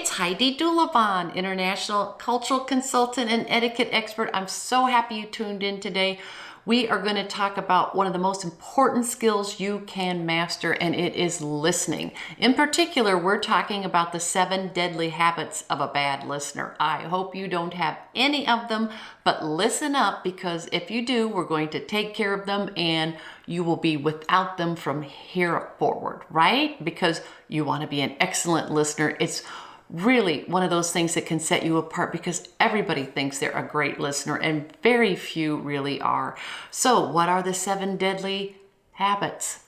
It's Heidi Dulaban, international cultural consultant and etiquette expert. I'm so happy you tuned in today. We are going to talk about one of the most important skills you can master, and it is listening. In particular, we're talking about the 7 deadly habits of a bad listener. I hope you don't have any of them, but listen up, because if you do, we're going to take care of them and you will be without them from here forward, right? Because you want to be an excellent listener. It's really one of those things that can set you apart, because everybody thinks they're a great listener and very few really are. So what are the 7 deadly habits?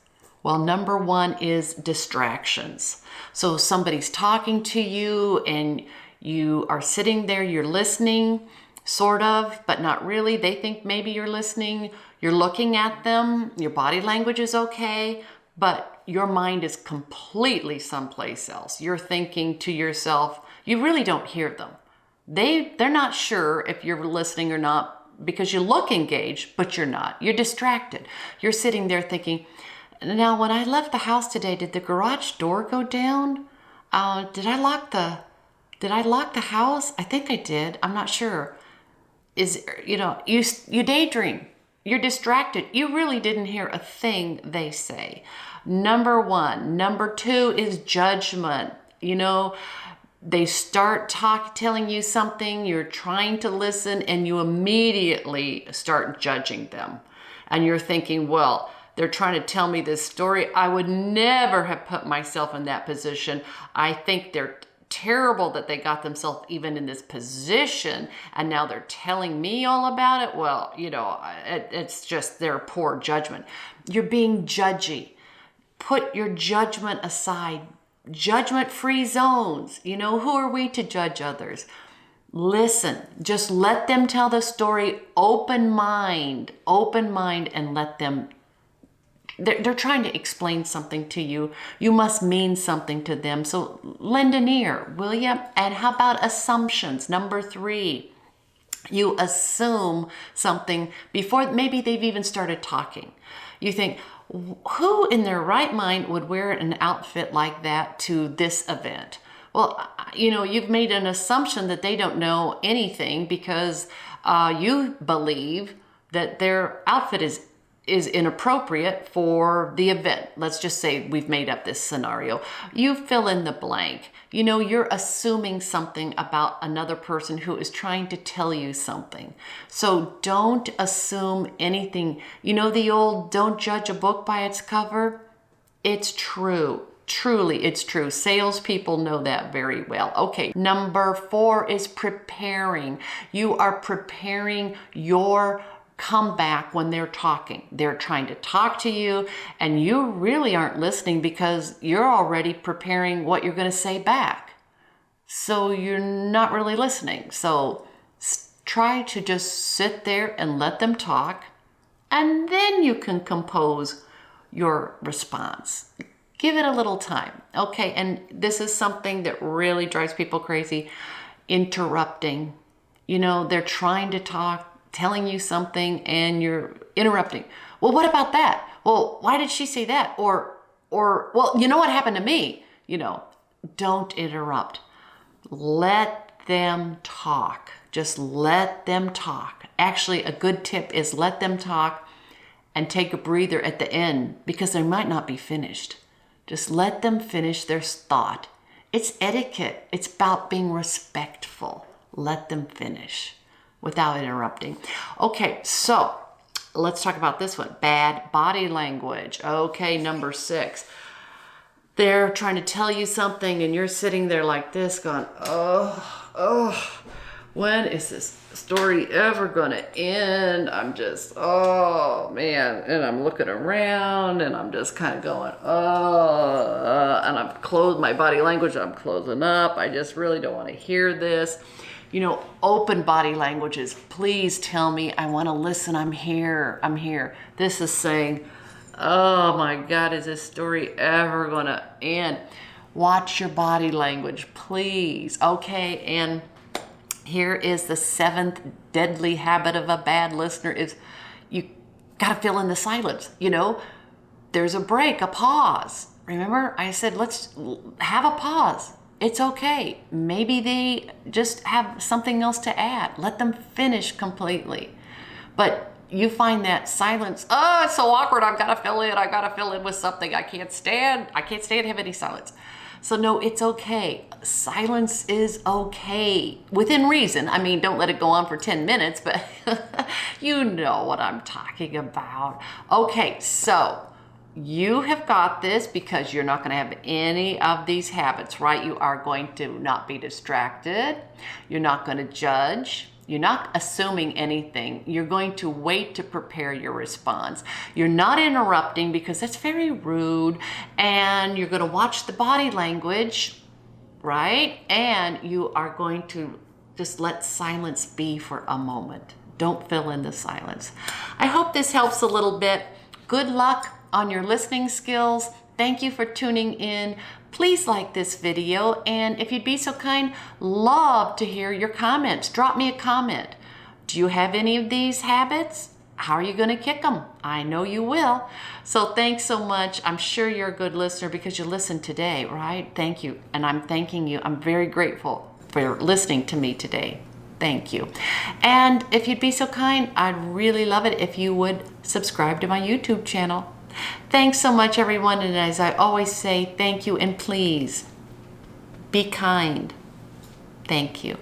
Well, number 1 is distractions. So somebody's talking to you and you are sitting there, you're listening, sort of, but not really. They think maybe you're listening. You're looking at them. Your body language is okay, but your mind is completely someplace else. You're thinking to yourself, you really don't hear them. They're not sure if you're listening or not, because you look engaged, but you're not. You're distracted. You're sitting there thinking, now when I left the house today, did the garage door go down? Did I lock the house? I think I did. I'm not sure. You daydream. You're distracted. You really didn't hear a thing they say. Number 1. Number 2 is judgment. They start telling you something, you're trying to listen, and you immediately start judging them. And you're thinking, well, they're trying to tell me this story. I would never have put myself in that position. I think they're terrible that they got themselves even in this position, and now they're telling me all about it. Well, it's just their poor judgment. You're being judgy. Put your judgment aside. Judgment-free zones. Who are we to judge others? Listen, just let them tell the story. Open mind, and let them. They're trying to explain something to you. You must mean something to them. So lend an ear, will you? And how about assumptions? Number 3, you assume something before maybe they've even started talking. You think, who in their right mind would wear an outfit like that to this event? Well, you've made an assumption that they don't know anything, because you believe that their outfit is inappropriate for the event. Let's just say we've made up this scenario. You fill in the blank. You're assuming something about another person who is trying to tell you something. So don't assume anything. The old don't judge a book by its cover? It's true. Truly, it's true. Salespeople know that very well. Okay, number 4 is preparing. You are preparing your comeback when they're talking. They're trying to talk to you, and you really aren't listening, because you're already preparing what you're going to say back. So you're not really listening. So try to just sit there and let them talk, and then you can compose your response. Give it a little time. Okay, and this is something that really drives people crazy. Interrupting. They're trying to talk, telling you something, and you're interrupting. Well, what about that? Well, why did she say that? Or, well, what happened to me? Don't interrupt. Let them talk. Just let them talk. Actually, a good tip is let them talk and take a breather at the end, because they might not be finished. Just let them finish their thought. It's etiquette. It's about being respectful. Let them finish without interrupting. Okay, so let's talk about this one. Bad body language. Okay, number 6. They're trying to tell you something, and you're sitting there like this going, when is this story ever going to end? I'm just, oh man. And I'm looking around, and I'm just kind of going, and my body language, I'm closing up. I just really don't want to hear this. Open body languages. Please tell me. I want to listen. I'm here. This is saying, oh my God, is this story ever going to end? Watch your body language, please. Okay, and here is the 7th deadly habit of a bad listener is you got to fill in the silence. There's a break, a pause. Remember, I said, let's have a pause. It's okay. Maybe they just have something else to add. Let them finish completely. But you find that silence, oh, it's so awkward. I've got to fill in. I've got to fill in with something. I can't stand have any silence. So no, it's okay. Silence is okay within reason. I mean, don't let it go on for 10 minutes, but you know what I'm talking about. Okay, so you have got this because you're not going to have any of these habits, right? You are going to not be distracted. You're not going to judge. You're not assuming anything. You're going to wait to prepare your response. You're not interrupting because that's very rude. And you're going to watch the body language, right? And you are going to just let silence be for a moment. Don't fill in the silence. I hope this helps a little bit. Good luck on your listening skills. Thank you for tuning in. Please like this video, and if you'd be so kind, love to hear your comments. Drop me a comment. Do you have any of these habits? How are you going to kick them? I know you will. So thanks so much. I'm sure you're a good listener because you listened today, right? Thank you. And I'm thanking you. I'm very grateful for listening to me today. Thank you. And if you'd be so kind, I'd really love it if you would subscribe to my YouTube channel. Thanks so much, everyone. And as I always say, thank you, and please be kind. Thank you.